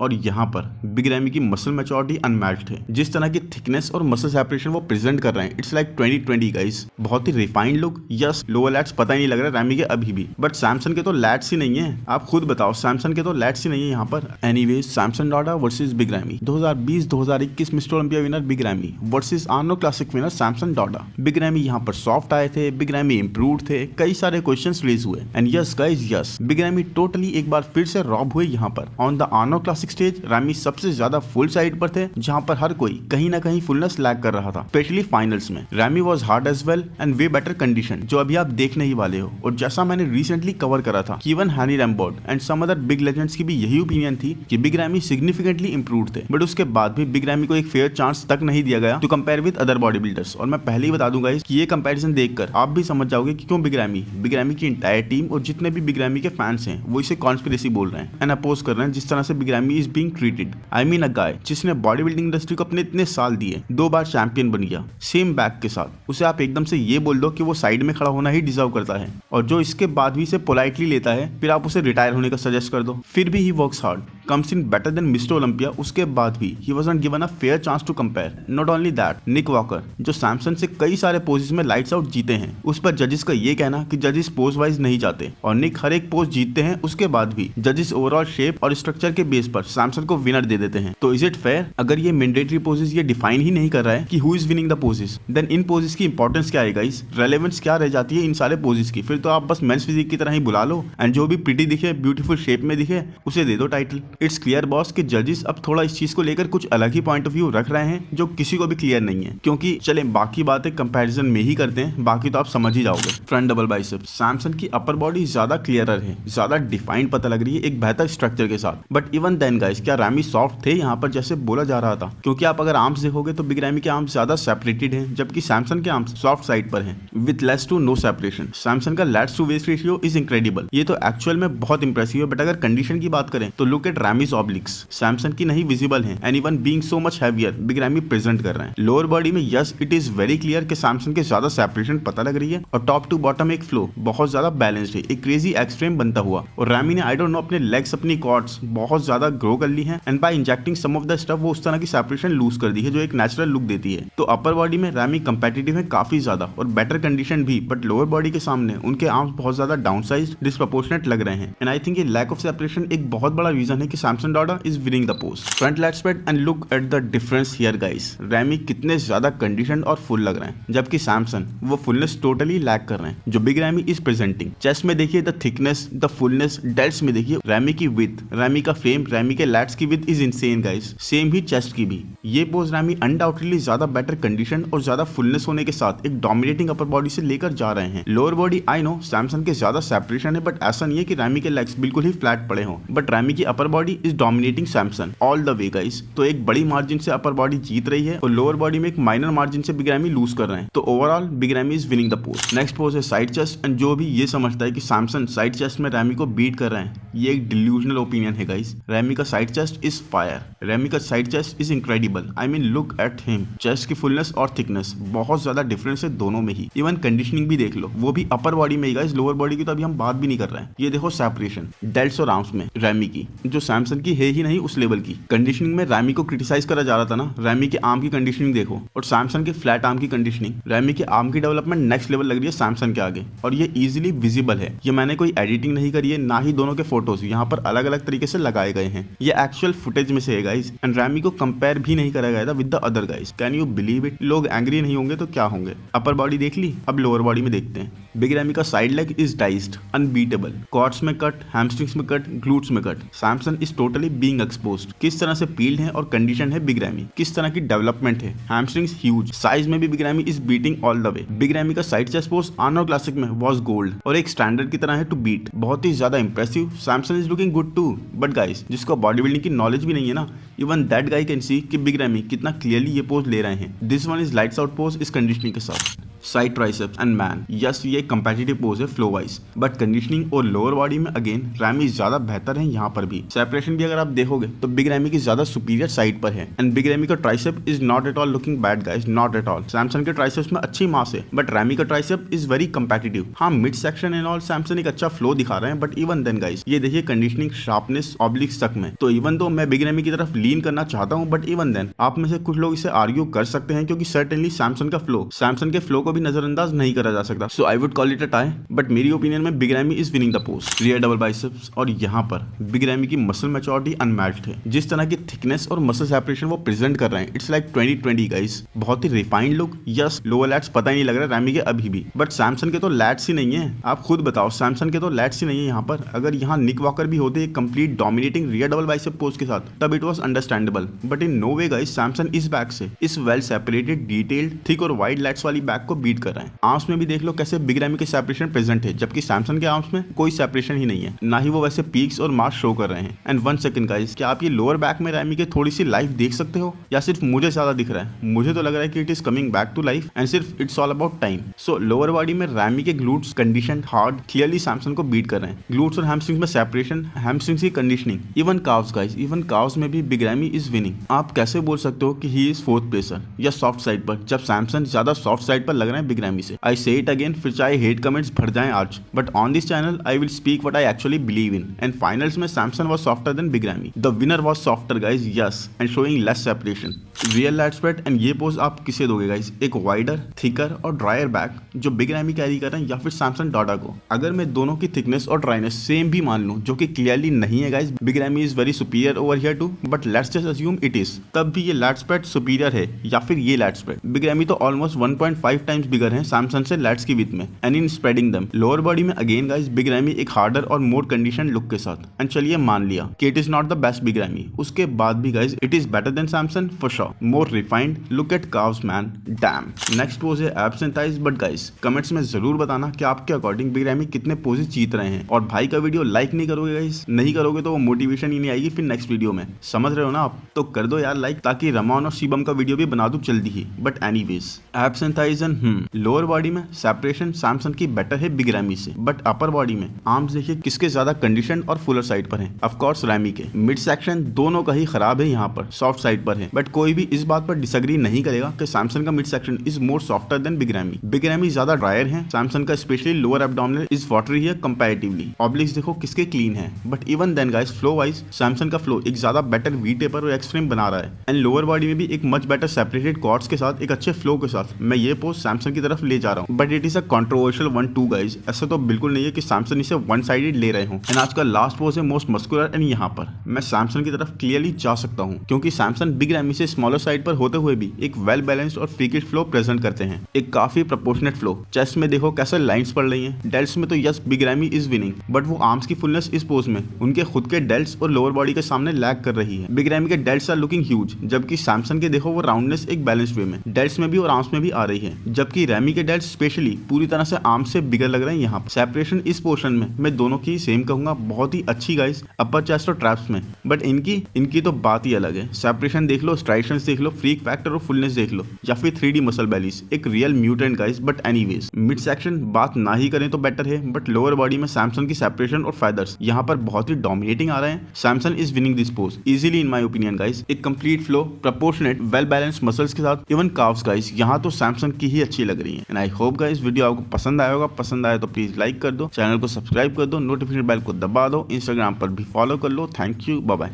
और यहाँ पर बिग रैमी की मसल मैच्योरिटी अनमैच्ड है। जिस तरह की थिकनेस और मसल सेपरेशन वो प्रेजेंट कर रहे हैं, इट्स लाइक 2020 गाइस। बहुत ही refined look. Yes, lower lats पता ही नहीं लग रहा रैमी के अभी भी, बट सैमसन के तो लैट्स ही नहीं है। आप खुद बताओ, सैमसन के तो लैट्स ही नहीं है यहाँ पर। Anyways, Samson data versus big ramie. 2020-2021 mister Olympia winner big ramie versus आर्नो classic winner Samson data. Big ramie यहाँ पर सॉफ्ट आए थे, बिग रैमी इंप्रूव थे, कई सारे क्वेश्चंस रेज हुए। And yes guys, yes, big ramie totally एक बार फिर से रॉब हुए यहाँ पर। On the आर्नो classic stage ramie सबसे ज्यादा फुल साइड पर थे, जहां पर हर कोई कहीं ना कहीं फुलनेस लैग कर रहा था, स्पेशली फाइनल्स में। Ramy was hard as well and way better condition, जो अभी आप देखने ही वाले हो। और जैसा मैंने रिसेंटली कवर करा था कि even Hany Rambod and some other big legends की भी यही ओपिनियन थी कि बिग रैमी सिग्निफिकेंटली इंप्रूव्ड थे, बट उसके बाद भी बिग रैमी को एक फेयर चांस तक नहीं दिया गया to compare with other body builders. और मैं पहले ही बता दूंगा कि ये कंपैरिजन देखकर आप भी समझ जाओगे कि क्यों बिग रैमी की इंटायर टीम और जितने भी बिग रैमी के फैंस हैं वो इसे कॉन्स्पिरेसी बोल रहे हैं एंड अपोज कर रहे हैं जिस तरह से big Ramy is being treated. I mean a guy जिसने बॉडी बिल्डिंग इंडस्ट्री को अपने इतने साल दिए, 2 बार चैंपियन बन गया सेम बैक के साथ, उसे आप एकदम से ये बोल दो कि वो साइड में खड़ा होना ही डिजर्व करता है, और जो इसके बाद भी इसे पोलाइटली लेता है, फिर आप उसे रिटायर होने का सजेस्ट कर दो। फिर भी he works hard, comes in better than Mister Olympia, उसके बाद भी he wasn't given a fair chance to compare. Not only that, Nick Walker जो सैमसन से कई सारे पोजेस में लाइट्स आउट जीते हैं, उस पर जजेस का ये कहना कि जजेस पोज वाइज नहीं जाते, और निक हर एक पोज जीतते हैं, उसके बाद भी जजेस ओवरऑल शेप और स्ट्रक्चर के बेस पर सैमसन को विनर दे देते हैं। तो इज इट फेयर? अगर ये मैंडेटरी पोजेस ये डिफाइन ही नहीं कर रहा है कि who is winning the poses, then in poses की इंपॉर्टेंस क्या है गाइस? रेलेवेंस क्या रह जाती है इन सारे पोजेस की? फिर तो आप बस मेंस फिजिक की तरह ही बुला लो एंड जो भी प्रिटी दिखे, ब्यूटीफुल शेप में दिखे, उसे दे दो टाइटल। इट्स क्लियर बॉस कि जजेस अब थोड़ा इस चीज को लेकर कुछ अलग ही पॉइंट ऑफ व्यू रख रहे हैं, जो किसी को भी क्लियर नहीं है। क्योंकि चले बाकी बातें कंपैरिजन में ही करते हैं, बाकी तो आप समझ ही जाओगे। फ्रंट डबल बाइसेप्स, सैमसन की अपर बॉडी ज्यादा क्लियरर है, ज्यादा डिफाइंड पता लग रही है एक बेहतर स्ट्रक्चर के साथ। बट इवन देन गाइस, क्या रैमी सॉफ्ट थे यहाँ पर जैसे बोला जा रहा था? क्योंकि आप अगर आर्म्स देखोगे तो बिग रैमी के आर्म्स ज्यादा सेपरेटेड हैं, जबकि सैमसन के आर्म्स सॉफ्ट साइड पर हैं with less to no separation. Samson का lats to waist ratio is incredible, ये तो एक्चुअल में बहुत इंप्रेसिव है। बट अगर कंडीशन की बात करें तो लुक एट रैमीज ऑब्लिक्स, सैमसन की नहीं विजिबल है, and even being so much heavier big ramie present कर रहे हैं। लोअर बॉडी में yes it is very clear कि सैमसन के ज्यादा सेपरेशन पता लग रही है, और टॉप टू बॉटम एक फ्लो बहुत ज्यादा बैलेंस्ड है, एक क्रेजी एक्सट्रीम बनता हुआ। और रैमी ने आई डोंट नो अपने लेग्स, अपनी क्वाड्स बहुत ज्यादा ग्रो कर ली है, and by injecting some of the stuff वो उस तरह की सेपरेशन लूज कर दी है जो एक नेचुरल लुक देती है। तो अपर बॉडी में रैमी कंपेटिटिव है काफी ज्यादा और बेटर कंडीशन भी, बट लोअर बॉडी के सामने उनके आर्म्स बहुत ज्यादा डाउनसाइज्ड, डिस्प्रोपोर्शनेट लग रहे हैं। एंड आई थिंक ये लैक ऑफ सेपरेशन एक बहुत बड़ा रीजन है कि Samson Dauda is winning the post. Front lat spread and look at the difference here guys, Ramy कितने ज्यादा कंडीशन और फुल लग रहे हैं, जबकि सैमसन वो फुलनेस टोटली लैक कर रहे हैं जो big Ramy is presenting. Chest में देखिए the thickness, the fullness, delts में देखिए रैमी की विड्थ, रैमी का फ्रेम, रैमी के लैट्स की width is insane guys. Same he chest की भी। ये पोज रैमी अनडाउटेडली ज्यादा बेटर कंडीशन और ज्यादा फुलनेस होने के साथ एक डोमिनेटिंग अपर बॉडी से लेकर जा रहे हैं। Lower body I know Samson के ज्यादा सेपरेशन है, बट ऐसा नहीं है कि रैमी के लेग्स बिल्कुल ही फ्लैट पड़े हों, बट रैमी की upper body is dominating Samson all the way guys. तो एक बड़ी मार्जिन से अपर बॉडी जीत रही है और लोअर बॉडी में एक माइनर मार्जिन से बिग रैमी लूज कर रहे हैं। तो overall big Ramy is winning the pose. Next pose है साइड चेस्ट, एंड जो भी ये समझता है कि सैमसन साइड चेस्ट में रैमी को बीट कर रहे हैं, ये एक डिल्यूजनल ओपिनियन है गाइस। रैमी का side chest is fire, Ramy का side chest is incredible. I mean look at him, chest की फुलनेस और थिकनेस बहुत ज्यादा डिफरेंस है दोनों में ही। इवन कंडीशनिंग भी देख लो, वो भी अपर बॉडी में ही गाइस, लोअर बॉडी की तो अभी हम बात भी नहीं कर रहे हैं। ये देखो सेपरेशन डेल्ट्स और आर्म्स में रैमी की, जो सैमसन की है ही नहीं उस लेवल की। कंडीशनिंग में रैमी को क्रिटिसाइज करा जा रहा था ना, रैमी के आर्म की कंडीशनिंग देखो और सैमसन के फ्लैट आर्म की कंडीशनिंग। रैमी के आर्म की डेवलपमेंट नेक्स्ट लेवल लग रही है सैमसन के आगे, और ये इजीली विजिबल है। ये मैंने कोई एडिटिंग नहीं करी है, ना ही दोनों के फोटोज यहाँ पर अलग अलग तरीके से लगाए गए हैं। ये एक्चुअल फुटेज में से है गाइस, एंड रैमी को कंपेयर भी नहीं करा गया था with the other guys. Can you believe it? लोग एंग्री नहीं होंगे तो क्या होंगे। अपर बॉडी देख ली, अब लोअर बॉडी में देखते हैं। बिग रैमी का side leg is diced, unbeatable, quads में कट, हैमस्ट्रिंग्स में कट, ग्लूट्स में cut. Samson is totally being exposed. किस तरह से पील्ड है और कंडीशन है बिग रैमी, किस तरह की डेवलपमेंट है। हैमस्ट्रिंग्स ह्यूज, साइज में भी big Ramy is beating all the way. Big Ramy का side chest pose Arnold Classic में वाज गोल्ड और एक स्टैंडर्ड की तरह है टू बीट, बहुत ही ज्यादा impressive. Samson is looking good too, but guys जिसको बॉडी बिल्डिंग की नॉलेज भी नहीं है ना, even that guy can see कि बिग रैमी कितना क्लियरली ये पोज ले रहे हैं। This one is lights out pose इस कंडीशनिंग के साथ। Side triceps and man. Yes, ये कंपेटिटिव पोज है फ्लो वाइज, बट कंडीशनिंग और लोअर बॉडी में अगेन रैमी ज्यादा बेहतर है। यहाँ पर भी सेपरेशन भी अगर आप देखोगे तो बिग रैमी की ज्यादा सुपीरियर साइड पर है। एंड बिग रैमी का tricep is not at all looking bad guys, not at all. Samson के ट्राइसेप्स में अच्छी मास है, बट रैमी का ट्राइसेप इज वेरी कंपेटिटिव। हाँ, mid section and all Samson एक अच्छा फ्लो दिखा रहे हैं, बट इवन देन गाइस ये देखिए कंडीशनिंग, शार्पनेस, ऑब्लिक्स तक में। तो इवन तो मैं बिग रैमी की तरफ लीन करना चाहता हूँ, बट इवन देन आप में से कुछ लोग इसे आर्ग्यू कर सकते हैं, क्योंकि सर्टेनली सैमसन के फ्लो को भी नजरअंदाज नहीं करा जा सकता। So I would call it a tie, but मेरी ओपिनियन में big Ramy is winning the post. Rear double biceps, और यहाँ पर बिग रैमी की मसल मैच्योरिटी अनमैच्ड है। जिस तरह की थिकनेस और मसल सेपरेशन वो प्रेजेंट कर रहे हैं, इट्स लाइक 2020 गाइस। बहुत ही refined look. Yes, lower lats पता ही नहीं लग रहा रैमी के अभी भी, बट सैमसन के तो लैट्स ही नहीं है। आप खुद बताओ, सैमसन के तो लैट्स ही नहीं है यहाँ पर। अगर यहाँ निक वॉकर भी होते complete dominating rear double bicep pose के साथ, तब it was understandable, but in no way guys Samson इस बैक से इस वेल सेपरेटेड, डिटेल्ड, थिक और वाइड लैट्स वाली बैक को बीट कर रहे हैं। आर्म्स में भी देख लो कैसे बिग रैमी के सेपरेशन प्रेजेंट है, जबकि सैमसन के आर्म्स में कोई सेपरेशन ही नहीं है, ना ही वो वैसे पीक्स और मास शो कर रहे हैं। एंड 1 सेकंड गाइस, क्या आप ये लोअर बैक में रैमी के थोड़ी सी लाइफ देख सकते हो, या सिर्फ मुझे ज्यादा दिख रहा है? मुझे तो लग रहा है कि it is coming back to life and सिर्फ it's all about time. So lower body में रैमी के glutes condition hard clearly Samson को बीट कर रहे हैं। ग्लूट्स और हैमस्ट्रिंग्स में सेपरेशन, हैमस्ट्रिंग्स की conditioning, even calves guys, even calves में भी बिग रैमी इज विनिंग। आप कैसे बोल सकते हो कि ही इज फोर्थ प्लेसर या सॉफ्ट साइड पर, जब सैमसन ज्यादा सॉफ्ट साइड पर लग रहे हैं बिग रैमी से? आई से इट अगेन, फिर चाहे हेट कमेंट्स भर जाएं आज, but on this channel I will speak what I actually believe in. And finals में Samson was softer than big Ramy. The winner was softer guys, yes, and showing less separation. Rear lat spread, and ये पोज आप किसे दोगे guys? एक wider, thicker और dryer back जो big Ramy carry कर रहे हैं, या फिर सैमसन डॉडा को? अगर मैं दोनों की थिकनेस और ड्राइनेस सेम भी मान लूं, जो कि क्लियरली नहीं है guys, big Ramy is very superior over here too, but let's just assume it is, तब भी ये लैट स्प्रेड सुपीरियर है या फिर ये लैट स्प्रेड? बिग रैमी तो ऑलमोस्ट 1.5 टाइम्स बिगर है सैमसन से लैट्स की विड्थ में and in spreading them. Lower body में अगेन गाइस बिग रैमी एक हार्डर और मोर कंडीशन लुक के साथ, एंड चलिए मान लिया कि it is not the best big Ramy, उसके बाद भी guys it is better than Samson for sure. More refined, look at calves man, damn. Next pose है abs and thighs, but guys comments में जरूर बताना कि आपके अकॉर्डिंग बिग रैमी कितने पोजेस जीत रहे हैं। और भाई का वीडियो लाइक नहीं करोगे गाइस, नहीं करोगे तो वो मोटिवेशन ही नहीं आएगी फिर नेक्स्ट वीडियो में, समझ रहे हो ना आप? तो कर दो यार लाइक, ताकि रमान और शिवम का वीडियो भी बना दूं जल्दी ही। But anyways, abs and thighs and lower body में सेपरेशन सैमसन की बेटर है बिग रैमी से, बट अपर बॉडी में आर्म्स देखिए किसके ज्यादा कंडीशन और फुलर साइड पर है? ऑफ कोर्स रैमी के। मिड सेक्शन दोनों का ही खराब है, यहाँ पर सॉफ्ट साइड पर है, बट कोई भी इस बात पर डिसएग्री नहीं करेगा कि सैमसन का mid section is more softer than big Ramy. Big Ramy ज्यादा ड्रायर है, सैमसन का specially lower abdominal is watery है कंपैरेटिवली। ऑब्लिक्स देखो किसके क्लीन है, but even then guys flow wise Samson का फ्लो एक ज्यादा बेटर वी टेपर और एक्स फ्रेम बना रहा है, एंड लोअर बॉडी में भी एक मच बेटर सेपरेटेड कॉर्ड्स के साथ एक अच्छे फ्लो के साथ मैं ये पोज सैमसन की तरफ ले जा रहा हूँ। But it is a controversial 1-2 guys, ऐसा तो बिल्कुल नहीं है कि सैमसन इसे वन साइडेड ले रहे हो। एंड आज का लास्ट पोज है मोस्ट मस्कुलर, एंड यहाँ पर मैं सैमसन की तरफ क्लियरली जा सकता हूँ, क्योंकि सैमसन बिग रैमी से स्मॉलर साइड पर होते हुए भी एक वेल बैलेंस्ड और फ्रीकिश फ्लो प्रेजेंट करते हैं, एक काफी प्रोपोर्शनेट फ्लो। चेस्ट में देखो कैसे लाइंस पड़ रही हैं, डेल्ट्स में तो yes big Ramy is winning, but वो आर्म्स की फुलनेस इस पोज में उनके खुद के डेल्ट्स और लोअर बॉडी के सामने लैग कर रही है। बिग रैमी के डेल्ट्स आर लुकिंग ह्यूज, जबकि सैमसन के देखो वो राउंडनेस एक बैलेंस्ड वे में डेल्ट्स में भी और आर्म्स में भी आ रही है, जबकि रैमी के डेल्ट्स स्पेशली पूरी तरह से आर्म्स से बिगर लग रहे हैं। यहाँ सेपरेशन इस पोर्शन में मैं दोनों की सेम कहूंगा, बहुत ही अच्छी गाइस, अपर चेस्ट और ट्रैप्स में, बट इनकी तो बात ही अलग है। सेपरेशन देख लो, स्ट्राइशंस देख लो, फ्रीक फैक्टर और फुलनेस देख लो, या फिर 3D मसल बैलीज, एक real mutant guys. But anyways, mid section बात ना ही करें तो बेटर है, बट लोअर बॉडी में सैमसन की सेपरेशन और फेदर्स यहाँ पर बहुत ही डोमिनेटिंग आ रहे हैं। Samson is winning this pose easily in my opinion guys. एक complete flow, proportionate, well balanced muscles के साथ, इवन काव्स गाइस, यहाँ तो सैमसन की ही अच्छी लग रही है। And I hope guys video आपको पसंद आया होगा। पसंद आया तो प्लीज लाइक कर दो, चैनल को सब्सक्राइब कर दो, नोटिफिकेशन बेल को दबा दो, इंस्टाग्राम पर भी फॉलो कर लो। Thank you, bye bye.